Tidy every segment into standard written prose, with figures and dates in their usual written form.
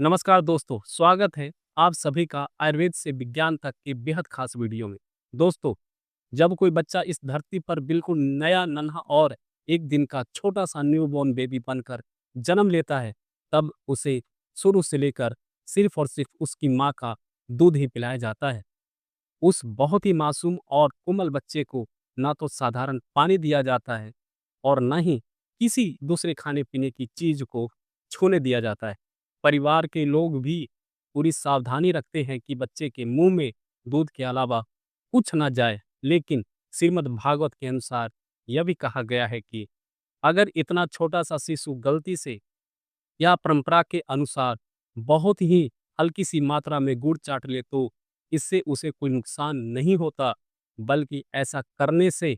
नमस्कार दोस्तों, स्वागत है आप सभी का आयुर्वेद से विज्ञान तक की बेहद खास वीडियो में। दोस्तों, जब कोई बच्चा इस धरती पर बिल्कुल नया, नन्हा और एक दिन का छोटा-सा न्यूबॉर्न बेबी बनकर जन्म लेता है, तब उसे शुरू से लेकर सिर्फ़ और सिर्फ़ उसकी माँ का दूध ही पिलाया जाता है। उस बहुत ही मासूम और कोमल बच्चे को ना तो साधारण पानी दिया जाता है और ना ही किसी दूसरे खाने-पीने की चीज़ को छूने दिया जाता है। परिवार के लोग भी पूरी सावधानी रखते हैं कि बच्चे के मुंह में दूध के अलावा कुछ ना जाए, लेकिन श्रीमद् भागवत के अनुसार यह भी कहा गया है कि अगर इतना छोटा सा शिशु गलती से या परंपरा के अनुसार बहुत ही हल्की सी मात्रा में गुड़ चाट ले तो इससे उसे कोई नुकसान नहीं होता, बल्कि ऐसा करने से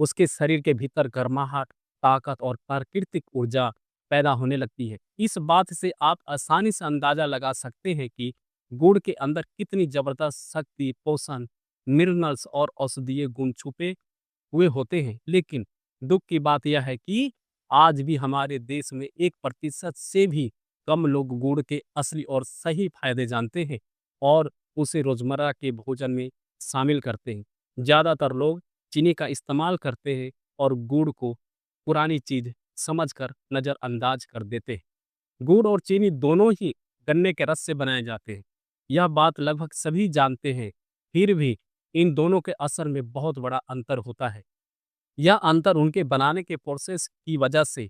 उसके शरीर के भीतर गर्माहट, ताकत और प्राकृतिक ऊर्जा पैदा होने लगती है। इस बात से आप आसानी से अंदाजा लगा सकते हैं कि गुड़ के अंदर कितनी जबरदस्त शक्ति, पोषण, मिनरल्स और औषधीय गुण छुपे हुए होते हैं। लेकिन दुख की बात यह है कि आज भी हमारे देश में 1% से भी कम लोग गुड़ के असली और सही फायदे जानते हैं और उसे रोजमर्रा के भोजन में शामिल करते हैं। ज्यादातर लोग चीनी का इस्तेमाल करते हैं और गुड़ को पुरानी चीज समझकर नजरअंदाज कर देते हैं। गुड़ और चीनी दोनों ही गन्ने के रस से बनाए जाते हैं। यह बात लगभग सभी जानते हैं, फिर भी इन दोनों के असर में बहुत बड़ा अंतर होता है। यह अंतर उनके बनाने के प्रोसेस की वजह से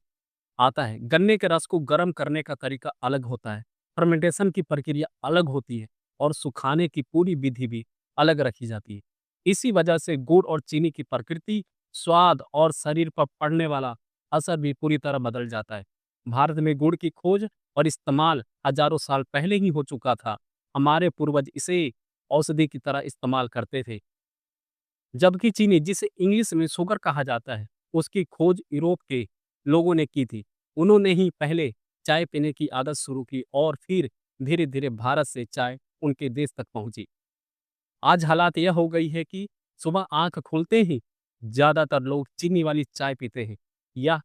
आता है। गन्ने के रस को गर्म करने का तरीका अलग होता है, फर्मेंटेशन की प्रक्रिया अलग होती है और सुखाने की पूरी विधि भी अलग रखी जाती है। इसी वजह से गुड़ और चीनी की प्रकृति, स्वाद और शरीर पर पड़ने वाला असर भी पूरी तरह बदल जाता है। भारत में गुड़ की खोज और इस्तेमाल हजारों साल पहले ही हो चुका था। हमारे पूर्वज इसे औषधि की तरह इस्तेमाल करते थे, जबकि चीनी, जिसे इंग्लिश में शुगर कहा जाता है, उसकी खोज यूरोप के लोगों ने की थी। उन्होंने ही पहले चाय पीने की आदत शुरू की और फिर धीरे धीरे भारत से चाय उनके देश तक पहुंची। आज हालात यह हो गई है कि सुबह आंख खुलते ही ज्यादातर लोग चीनी वाली चाय पीते हैं। यह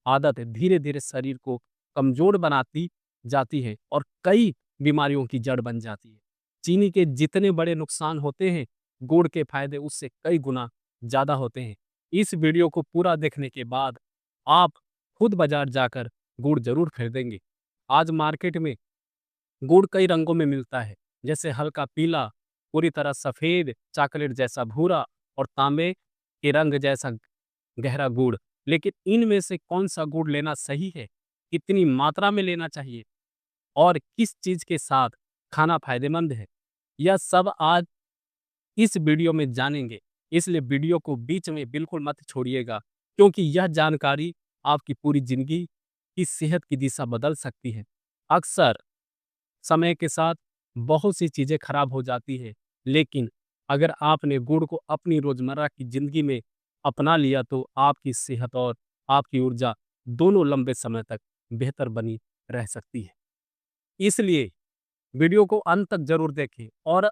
आदत धीरे धीरे शरीर को कमजोर बनाती जाती है और कई बीमारियों की जड़ बन जाती है। चीनी के जितने बड़े नुकसान होते हैं, गुड़ के फायदे उससे कई गुना ज्यादा होते हैं। इस वीडियो को पूरा देखने के बाद आप खुद बाजार जाकर गुड़ जरूर खरीदेंगे। आज मार्केट में गुड़ कई रंगों में मिलता है, जैसे हल्का पीला, पूरी तरह सफेद, चॉकलेट जैसा भूरा और तांबे के रंग जैसा गहरा गुड़। लेकिन इनमें से कौन सा गुड़ लेना सही है, कितनी मात्रा में लेना चाहिए और किस चीज के साथ खाना फायदेमंद है, यह सब आज इस वीडियो में जानेंगे। इसलिए वीडियो को बीच में बिल्कुल मत छोड़िएगा, क्योंकि यह जानकारी आपकी पूरी जिंदगी की सेहत की दिशा बदल सकती है। अक्सर समय के साथ बहुत सी चीजें खराब हो जाती है, लेकिन अगर आपने गुड़ को अपनी रोजमर्रा की जिंदगी में अपना लिया तो आपकी सेहत और आपकी ऊर्जा दोनों लंबे समय तक बेहतर बनी रह सकती है। इसलिए वीडियो को अंत तक जरूर देखें और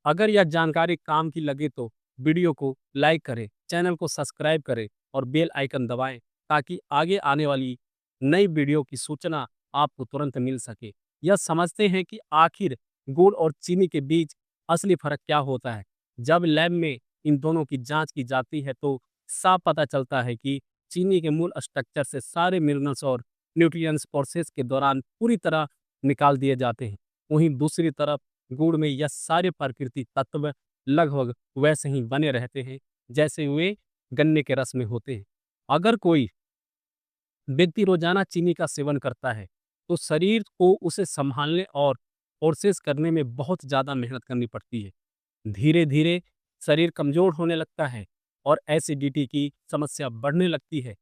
अगर यह जानकारी काम की लगे तो वीडियो को लाइक करें, चैनल को सब्सक्राइब करें और बेल आइकन दबाएं, ताकि आगे आने वाली नई वीडियो की सूचना आपको तुरंत मिल सके। यह समझते हैं कि आखिर गुड़ और चीनी के बीच असली फर्क क्या होता है। जब लैब में इन दोनों की जांच की जाती है तो साफ पता चलता है कि चीनी के मूल स्ट्रक्चर से सारे मिनरल्स और न्यूट्रिएंट्स प्रोसेस के दौरान पूरी तरह निकाल दिए जाते हैं। वहीं दूसरी तरफ गुड़ में यह सारे प्राकृतिक तत्व लगभग वैसे ही बने रहते हैं जैसे वे गन्ने के रस में होते हैं। अगर कोई व्यक्ति रोजाना चीनी का सेवन करता है तो शरीर को उसे संभालने और प्रोसेस करने में बहुत ज्यादा मेहनत करनी पड़ती है। धीरे धीरे शरीर कमजोर होने लगता है और एसिडिटी की समस्या बढ़ने लगती है।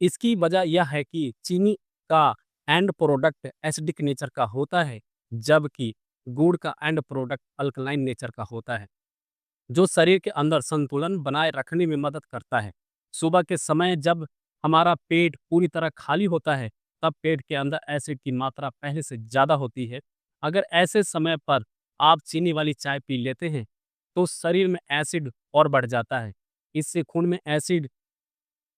इसकी वजह यह है कि चीनी का एंड प्रोडक्ट एसिडिक नेचर का होता है, जबकि गुड़ का एंड प्रोडक्ट अल्कलाइन नेचर का होता है, जो शरीर के अंदर संतुलन बनाए रखने में मदद करता है। सुबह के समय जब हमारा पेट पूरी तरह खाली होता है, तब पेट के अंदर एसिड की मात्रा पहले से ज़्यादा होती है। अगर ऐसे समय पर आप चीनी वाली चाय पी लेते हैं, तो शरीर में एसिड और बढ़ जाता है। इससे खून में एसिड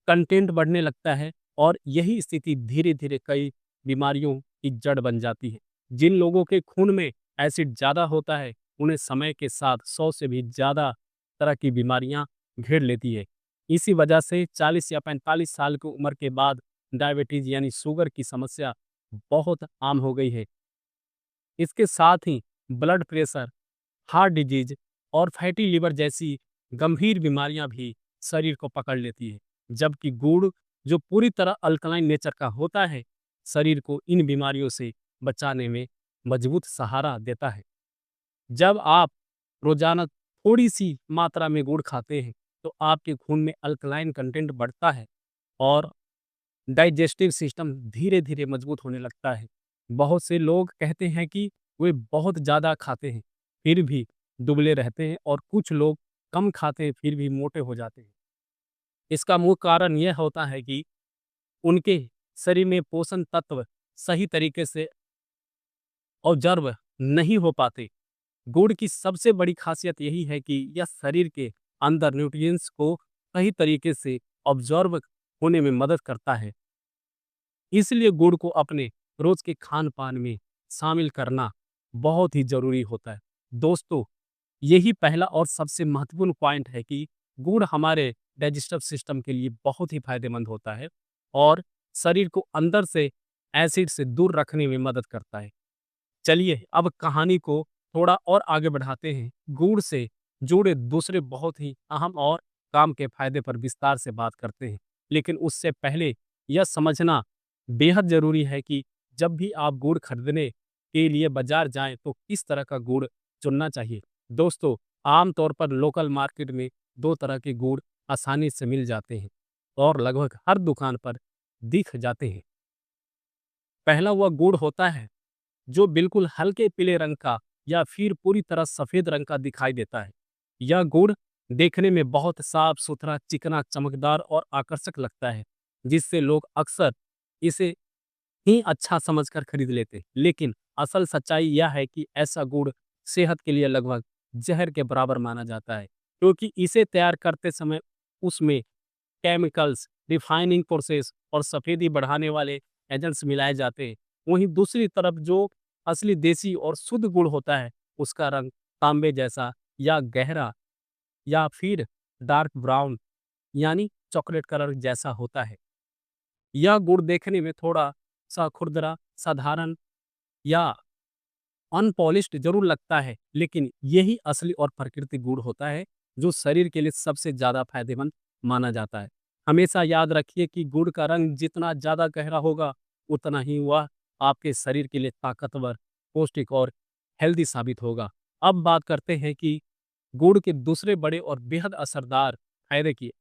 कंटेंट बढ़ने लगता है और यही स्थिति धीरे धीरे कई बीमारियों की जड़ बन जाती है। जिन लोगों के खून में एसिड ज़्यादा होता है, उन्हें समय के साथ 100 से भी ज़्यादा तरह की बीमारियां घेर लेती है। इसी वजह से 40 या 45 साल की उम्र के बाद डायबिटीज यानी शुगर की समस्या बहुत आम हो गई है। इसके साथ ही ब्लड प्रेशर, हार्ट डिजीज और फैटी लिवर जैसी गंभीर बीमारियां भी शरीर को पकड़ लेती है। जबकि गुड़, जो पूरी तरह अल्कलाइन नेचर का होता है, शरीर को इन बीमारियों से बचाने में मजबूत सहारा देता है। जब आप रोजाना थोड़ी सी मात्रा में गुड़ खाते हैं, तो आपके खून में अल्कलाइन कंटेंट बढ़ता है और डाइजेस्टिव सिस्टम धीरे धीरे मजबूत होने लगता है। बहुत से लोग कहते हैं कि वे बहुत ज़्यादा खाते हैं फिर भी दुबले रहते हैं, और कुछ लोग कम खाते हैं फिर भी मोटे हो जाते हैं। इसका मुख्य कारण यह होता है कि उनके शरीर में पोषण तत्व सही तरीके से ऑब्जर्व नहीं हो पाते। गुड़ की सबसे बड़ी खासियत यही है कि यह शरीर के अंदर न्यूट्रिएंट्स को सही तरीके से ऑब्जर्व होने में मदद करता है। इसलिए गुड़ को अपने रोज के खान पान में शामिल करना बहुत ही जरूरी होता है। दोस्तों, यही पहला और सबसे महत्वपूर्ण पॉइंट है कि गुड़ हमारे डाइजेस्टिव सिस्टम के लिए बहुत ही फायदेमंद होता है और शरीर को अंदर से एसिड से दूर रखने में मदद करता है। चलिए अब कहानी को थोड़ा और आगे बढ़ाते हैं। गुड़ से जुड़े दूसरे बहुत ही अहम और काम के फायदे पर विस्तार से बात करते हैं। लेकिन उससे पहले यह समझना बेहद जरूरी है कि जब भी आप गुड़ खरीदने के लिए बाजार जाएं तो किस तरह का गुड़ चुनना चाहिए। दोस्तों, आमतौर पर लोकल मार्केट में दो तरह के गुड़ आसानी से मिल जाते हैं और लगभग हर दुकान पर दिख जाते हैं। पहला वह गुड़ होता है जो बिल्कुल हल्के पीले रंग का या फिर पूरी तरह सफेद रंग का दिखाई देता है। यह गुड़ देखने में बहुत साफ सुथरा, चिकना, चमकदार और आकर्षक लगता है, जिससे लोग अक्सर इसे ही अच्छा समझकर खरीद लेते हैं। लेकिन असल सच्चाई यह है कि ऐसा गुड़ सेहत के लिए लगभग जहर के बराबर माना जाता है, क्योंकि इसे तैयार करते समय उसमें केमिकल्स, रिफाइनिंग प्रोसेस और सफेदी बढ़ाने वाले एजेंट्स मिलाए जाते हैं। वहीं दूसरी तरफ जो असली देसी और शुद्ध गुड़ होता है, उसका रंग तांबे जैसा या गहरा या फिर डार्क ब्राउन यानी चॉकलेट कलर जैसा होता है। यह गुड़ देखने में थोड़ा सा खुरदरा, साधारण या अनपॉलिश्ड जरूर लगता है, लेकिन यही असली और प्राकृतिक गुड़ होता है जो शरीर के लिए सबसे ज्यादा फायदेमंद माना जाता है। हमेशा याद रखिए कि गुड़ का रंग जितना ज्यादा गहरा होगा, उतना ही वह आपके शरीर के लिए ताकतवर, पौष्टिक और हेल्दी साबित होगा। अब बात करते हैं कि गुड़ के दूसरे बड़े और बेहद असरदार फायदे की।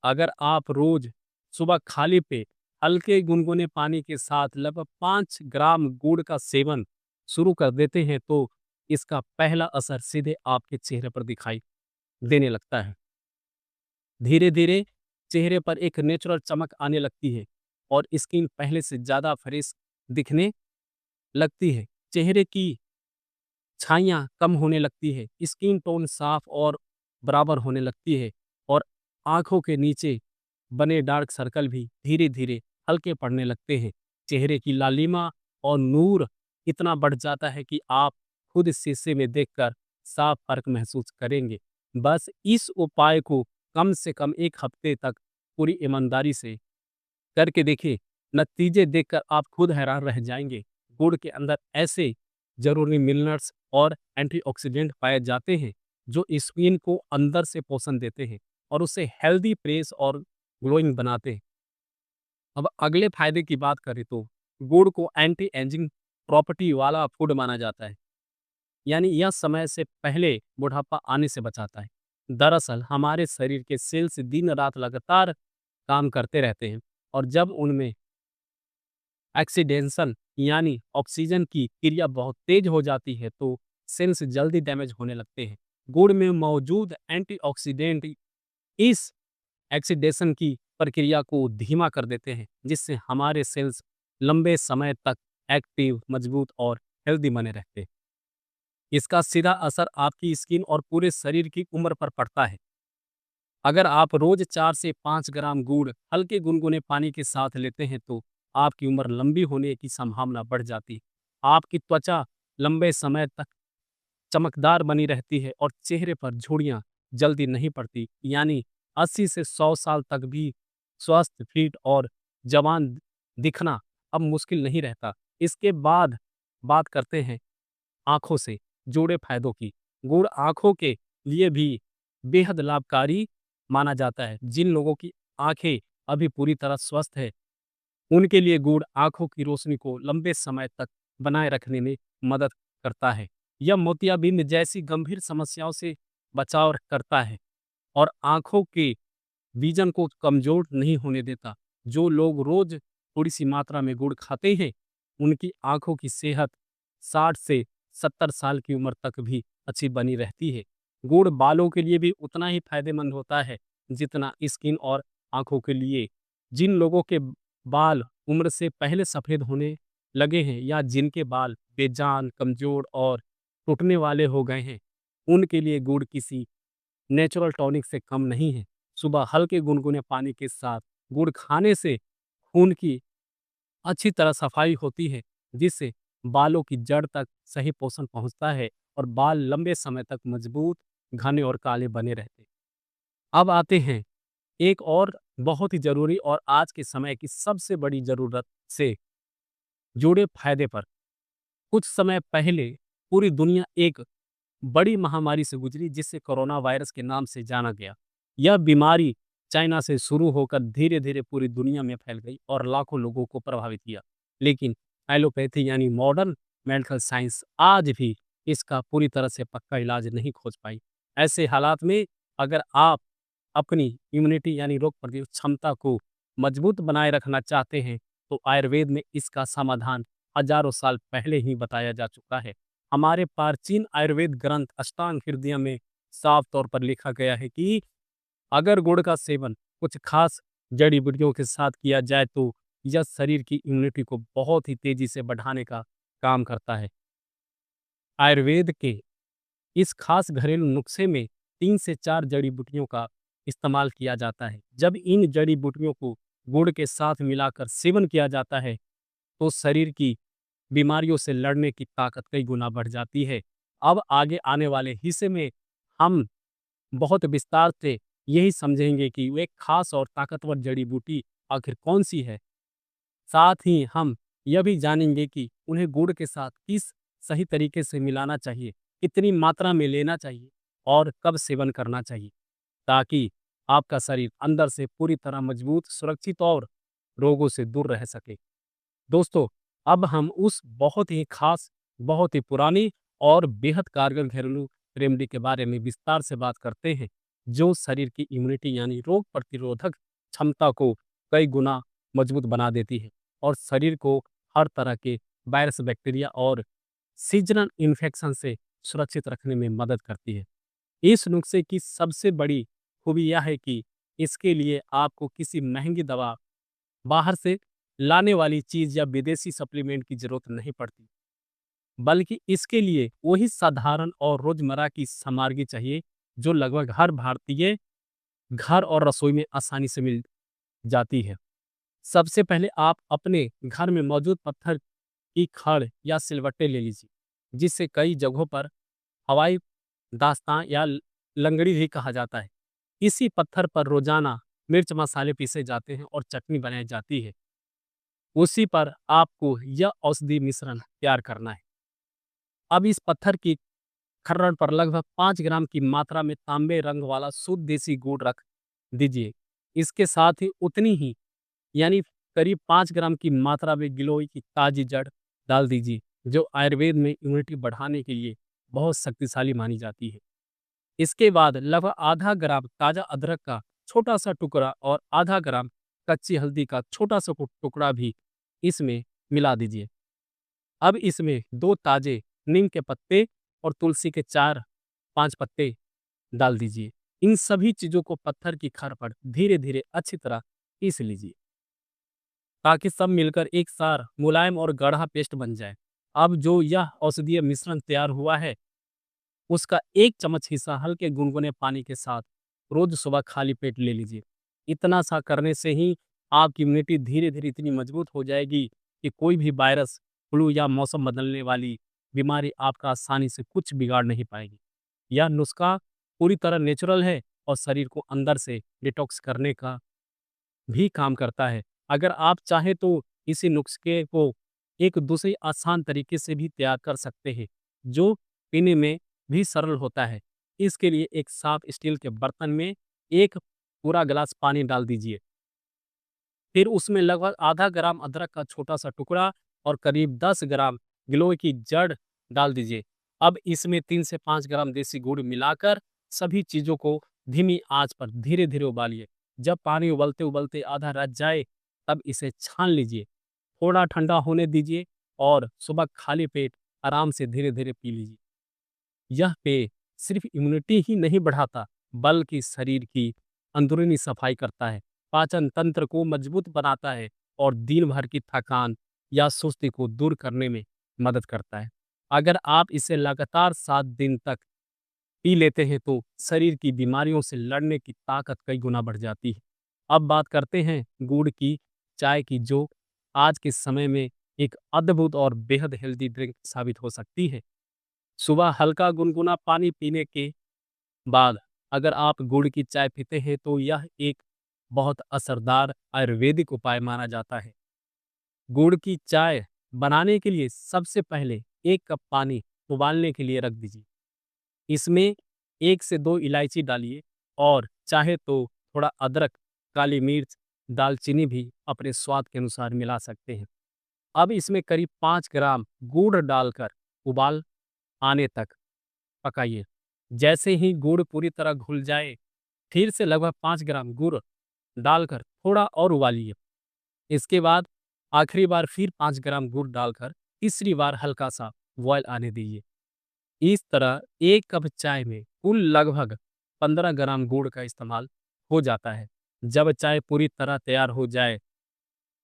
अगर आप रोज सुबह खाली पेट हल्के गुनगुने पानी के साथ लगभग 5 ग्राम गुड़ का सेवन शुरू कर देते हैं, तो इसका पहला असर सीधे आपके चेहरे पर दिखाई देने लगता है। धीरे धीरे चेहरे पर एक नेचुरल चमक आने लगती है और स्किन पहले से ज्यादा फ्रेश दिखने लगती है। चेहरे की छाइयाँ कम होने लगती है, स्किन टोन साफ और बराबर होने लगती है और आंखों के नीचे बने डार्क सर्कल भी धीरे धीरे हल्के पड़ने लगते हैं। चेहरे की लालिमा और नूर इतना बढ़ जाता है कि आप खुद शीशे में देखकर साफ फर्क महसूस करेंगे। बस इस उपाय को कम से कम 1 हफ्ते तक पूरी ईमानदारी से करके देखिए। नतीजे देखकर आप खुद हैरान रह जाएंगे। गुड़ के अंदर ऐसे जरूरी मिनरल्स और एंटीऑक्सीडेंट पाए जाते हैं जो स्किन को अंदर से पोषण देते हैं और उसे हेल्दी, फ्रेश और ग्लोइंग बनाते हैं। अब अगले फायदे की बात करें तो गुड़ को एंटी एजिंग प्रॉपर्टी वाला फूड माना जाता है, यानी यह समय से पहले बुढ़ापा आने से बचाता है। दरअसल हमारे शरीर के सेल्स दिन रात लगातार काम करते रहते हैं और जब उनमें ऑक्सीडेशन यानी ऑक्सीजन की क्रिया बहुत तेज हो जाती है तो सेल्स जल्दी डैमेज होने लगते हैं। गुड़ में मौजूद एंटीऑक्सीडेंट इस ऑक्सीडेशन की प्रक्रिया को धीमा कर देते हैं, जिससे हमारे सेल्स लंबे समय तक एक्टिव, मजबूत और हेल्दी बने रहते हैं। इसका सीधा असर आपकी स्किन और पूरे शरीर की उम्र पर पड़ता है। अगर आप रोज 4 से 5 ग्राम गुड़ हल्के गुनगुने पानी के साथ लेते हैं तो आपकी उम्र लंबी होने की संभावना बढ़ जाती है। आपकी त्वचा लंबे समय तक चमकदार बनी रहती है और चेहरे पर झुर्रियां जल्दी नहीं पड़ती, यानी 80 से 100 साल तक भी स्वस्थ, फिट और जवान दिखना अब मुश्किल नहीं रहता। इसके बाद बात करते हैं आँखों से जुड़े फ़ायदों की। गुड़ आँखों के लिए भी बेहद लाभकारी माना जाता है। जिन लोगों की आँखें अभी पूरी तरह स्वस्थ है, उनके लिए गुड़ आँखों की रोशनी को लंबे समय तक बनाए रखने में मदद करता है। यह मोतियाबिंद जैसी गंभीर समस्याओं से बचाव करता है और आँखों के विज़न को कमज़ोर नहीं होने देता। जो लोग रोज़ थोड़ी-सी मात्रा में गुड़ खाते हैं, उनकी आँखों की सेहत 60 से 70 साल की उम्र तक भी अच्छी बनी रहती है। गुड़ बालों के लिए भी उतना ही फ़ायदेमंद होता है, जितना स्किन और आँखों के लिए। जिन लोगों के बाल उम्र से पहले सफ़ेद होने लगे हैं या जिनके बाल बेजान, कमज़ोर और टूटने वाले हो गए हैं, उनके लिए गुड़ किसी नेचुरल टॉनिक से कम नहीं है। सुबह हल्के गुनगुने पानी के साथ गुड़ खाने से खून की अच्छी तरह सफाई होती है, जिससे बालों की जड़ तक सही पोषण पहुंचता है और बाल लंबे समय तक मजबूत, घने और काले बने रहते हैं। अब आते हैं एक और बहुत ही जरूरी और आज के समय की सबसे बड़ी जरूरत से जुड़े फायदे पर। कुछ समय पहले पूरी दुनिया एक बड़ी महामारी से गुजरी, जिसे कोरोना वायरस के नाम से जाना गया। यह बीमारी चाइना से शुरू होकर धीरे धीरे पूरी दुनिया में फैल गई और लाखों लोगों को प्रभावित किया। लेकिन एलोपैथी यानी मॉडर्न मेडिकल साइंस आज भी इसका पूरी तरह से पक्का इलाज नहीं खोज पाई। ऐसे हालात में अगर आप अपनी इम्यूनिटी यानी रोग प्रतिरोधक क्षमता को मजबूत बनाए रखना चाहते हैं, तो आयुर्वेद में इसका समाधान हजारों साल पहले ही बताया जा चुका है। हमारे प्राचीन आयुर्वेद ग्रंथ अष्टांग हृदय में साफ तौर पर लिखा गया है कि अगर गुड़ का सेवन कुछ खास जड़ी बूटियों के साथ किया जाए तो यह शरीर की इम्यूनिटी को बहुत ही तेजी से बढ़ाने का काम करता है। आयुर्वेद के इस खास घरेलू नुस्खे में 3 से 4 जड़ी बूटियों का इस्तेमाल किया जाता है। जब इन जड़ी बूटियों को गुड़ के साथ मिलाकर सेवन किया जाता है, तो शरीर की बीमारियों से लड़ने की ताकत कई गुना बढ़ जाती है। अब आगे आने वाले हिस्से में हम बहुत विस्तार से यही समझेंगे कि वो एक खास और ताकतवर जड़ी बूटी आखिर कौन सी है। साथ ही हम यह भी जानेंगे कि उन्हें गुड़ के साथ किस सही तरीके से मिलाना चाहिए, कितनी मात्रा में लेना चाहिए और कब सेवन करना चाहिए, ताकि आपका शरीर अंदर से पूरी तरह मजबूत, सुरक्षित और रोगों से दूर रह सके। दोस्तों, अब हम उस बहुत ही खास, बहुत ही पुरानी और बेहद कारगर घरेलू रेमेडी के बारे में विस्तार से बात करते हैं, जो शरीर की इम्यूनिटी यानी रोग प्रतिरोधक क्षमता को कई गुना मजबूत बना देती है और शरीर को हर तरह के वायरस, बैक्टीरिया और सीजनल इन्फेक्शन से सुरक्षित रखने में मदद करती है। इस नुस्खे की सबसे बड़ी खूबी यह है कि इसके लिए आपको किसी महंगी दवा, बाहर से लाने वाली चीज या विदेशी सप्लीमेंट की जरूरत नहीं पड़ती, बल्कि इसके लिए वही साधारण और रोजमर्रा की सामग्री चाहिए जो लगभग हर भारतीय घर और रसोई में आसानी से मिल जाती है। सबसे पहले आप अपने घर में मौजूद पत्थर की खड़ या सिलवट्टे ले लीजिए, जिसे कई जगहों पर हवाई दास्तां या लंगड़ी भी कहा जाता है। इसी पत्थर पर रोजाना मिर्च मसाले पीसे जाते हैं और चटनी बनाई जाती है। उसी पर आपको यह औषधि मिश्रण तैयार करना है। अब इस पत्थर की खर्रड़ पर लगभग 5 ग्राम की मात्रा में तांबे रंग वाला शुद्ध देसी गुड़ रख दीजिए। इसके साथ ही उतनी ही यानी करीब 5 ग्राम की मात्रा में गिलोय की ताजी जड़ डाल दीजिए, जो आयुर्वेद में इम्यूनिटी बढ़ाने के लिए बहुत शक्तिशाली मानी जाती है। इसके बाद लगभग आधा ग्राम ताजा अदरक का छोटा सा टुकड़ा और आधा ग्राम कच्ची हल्दी का छोटा सा टुकड़ा भी इसमें मिला दीजिए। अब इसमें 2 ताजे नीम के पत्ते और तुलसी के 4-5 पत्ते डाल दीजिए। इन सभी चीजों को पत्थर की खर पर धीरे धीरे अच्छी तरह पीस लीजिए, ताकि सब मिलकर एक सार मुलायम और गाढ़ा पेस्ट बन जाए। अब जो यह औषधीय मिश्रण तैयार हुआ है, उसका 1 चम्मच हिस्सा हल्के गुनगुने पानी के साथ रोज सुबह खाली पेट ले लीजिए। इतना सा करने से ही आपकी इम्यूनिटी धीरे धीरे इतनी मजबूत हो जाएगी कि कोई भी वायरस फ्लू या मौसम बदलने वाली बीमारी आपका आसानी से कुछ बिगाड़ नहीं पाएगी। यह नुस्खा पूरी तरह नेचुरल है और शरीर को अंदर से डिटॉक्स करने का भी काम करता है। अगर आप चाहें तो इसी नुस्खे को एक दूसरे आसान तरीके से भी तैयार कर सकते हैं, जो पीने में भी सरल होता है। इसके लिए एक साफ स्टील के बर्तन में एक पूरा गिलास पानी डाल दीजिए। फिर उसमें लगभग आधा ग्राम अदरक का छोटा सा टुकड़ा और करीब 10 ग्राम गिलोय की जड़ डाल दीजिए। अब इसमें 3 से 5 ग्राम देसी गुड़ मिलाकर सभी चीज़ों को धीमी आंच पर धीरे धीरे उबालिए। जब पानी उबलते उबलते आधा रच जाए, तब इसे छान लीजिए। थोड़ा ठंडा होने दीजिए और सुबह खाली पेट आराम से धीरे धीरे पी लीजिए। यह पेय सिर्फ इम्यूनिटी ही नहीं बढ़ाता, बल्कि शरीर की अंदरूनी सफाई करता है, पाचन तंत्र को मजबूत बनाता है और दिन भर की थकान या सुस्ती को दूर करने में मदद करता है। अगर आप इसे लगातार 7 दिन तक पी लेते हैं तो शरीर की बीमारियों से लड़ने की ताकत कई गुना बढ़ जाती है। अब बात करते हैं गुड़ की चाय की, जो आज के समय में एक अद्भुत और बेहद हेल्दी ड्रिंक साबित हो सकती है। सुबह हल्का गुनगुना पानी पीने के बाद अगर आप गुड़ की चाय पीते हैं तो यह एक बहुत असरदार आयुर्वेदिक उपाय माना जाता है। गुड़ की चाय बनाने के लिए सबसे पहले 1 कप पानी उबालने के लिए रख दीजिए। इसमें 1 से 2 इलायची डालिए और चाहे तो थोड़ा अदरक, काली मिर्च, दालचीनी भी अपने स्वाद के अनुसार मिला सकते हैं। अब इसमें करीब 5 ग्राम गुड़ डालकर उबाल आने तक पकाइए। जैसे ही गुड़ पूरी तरह घुल जाए, फिर से लगभग 5 ग्राम गुड़ डालकर थोड़ा और उबालिए। इसके बाद आखिरी बार फिर 5 ग्राम गुड़ डालकर तीसरी बार हल्का सा बॉयल आने दीजिए। इस तरह 1 कप चाय में कुल लगभग 15 ग्राम गुड़ का इस्तेमाल हो जाता है। जब चाय पूरी तरह तैयार हो जाए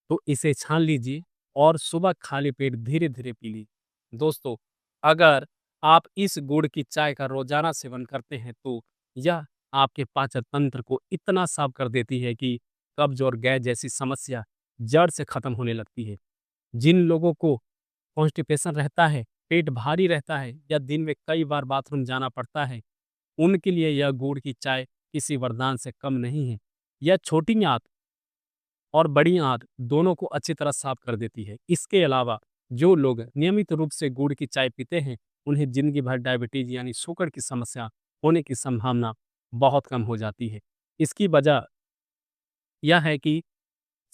तो इसे छान लीजिए और सुबह खाली पेट धीरे धीरे पी लीजिए। दोस्तों, अगर आप इस गुड़ की चाय का रोजाना सेवन करते हैं तो यह आपके पाचन तंत्र को इतना साफ कर देती है कि कब्ज और गैस जैसी समस्या जड़ से खत्म होने लगती है। जिन लोगों को कॉन्स्टिपेशन रहता है, पेट भारी रहता है या दिन में कई बार बाथरूम जाना पड़ता है, उनके लिए यह गुड़ की चाय किसी वरदान से कम नहीं है। यह छोटी आंत और बड़ी आंत दोनों को अच्छी तरह साफ कर देती है। इसके अलावा जो लोग नियमित रूप से गुड़ की चाय पीते हैं, उन्हें जिंदगी भर डायबिटीज यानी शुगर की समस्या होने की संभावना बहुत कम हो जाती है। इसकी वजह यह है कि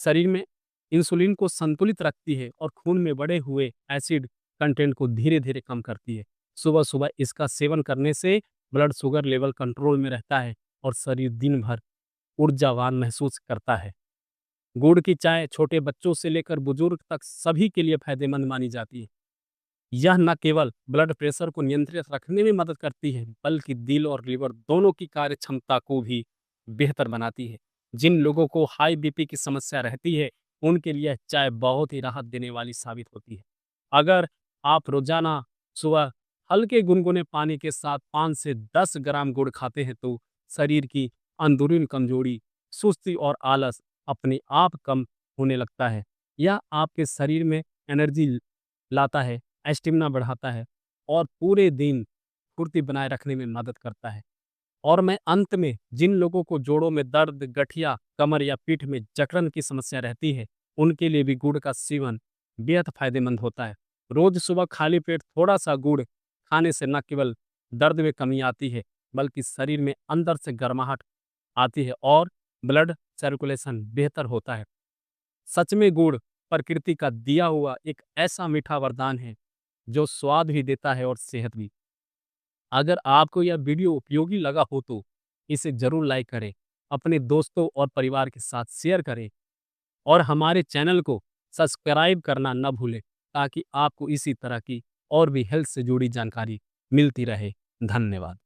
शरीर में इंसुलिन को संतुलित रखती है और खून में बढ़े हुए एसिड कंटेंट को धीरे धीरे कम करती है। सुबह सुबह इसका सेवन करने से ब्लड शुगर लेवल कंट्रोल में रहता है और शरीर दिन भर ऊर्जावान महसूस करता है। गुड़ की चाय छोटे बच्चों से लेकर बुजुर्ग तक सभी के लिए फायदेमंद मानी जाती है। यह न केवल ब्लड प्रेशर को नियंत्रित रखने में मदद करती है, बल्कि दिल और लिवर दोनों की कार्य क्षमता को भी बेहतर बनाती है। जिन लोगों को हाई बीपी की समस्या रहती है, उनके लिए चाय बहुत ही राहत देने वाली साबित होती है। अगर आप रोजाना सुबह हल्के गुनगुने पानी के साथ 5 से 10 ग्राम गुड़ खाते हैं तो शरीर की अंदरूनी कमजोरी, सुस्ती और आलस अपने आप कम होने लगता है। यह आपके शरीर में एनर्जी लाता है, स्टेमिना बढ़ाता है और पूरे दिन फुर्ती बनाए रखने में मदद करता है। और मैं अंत में जिन लोगों को जोड़ों में दर्द, गठिया, कमर या पीठ में जकड़न की समस्या रहती है, उनके लिए भी गुड़ का सेवन बेहद फायदेमंद होता है। रोज सुबह खाली पेट थोड़ा सा गुड़ खाने से न केवल दर्द में कमी आती है, बल्कि शरीर में अंदर से गर्माहट आती है और ब्लड सर्कुलेशन बेहतर होता है। सच में गुड़ प्रकृति का दिया हुआ एक ऐसा मीठा वरदान है जो स्वाद भी देता है और सेहत भी। अगर आपको यह वीडियो उपयोगी लगा हो तो इसे जरूर लाइक करें, अपने दोस्तों और परिवार के साथ शेयर करें और हमारे चैनल को सब्सक्राइब करना न भूलें, ताकि आपको इसी तरह की और भी हेल्थ से जुड़ी जानकारी मिलती रहे। धन्यवाद।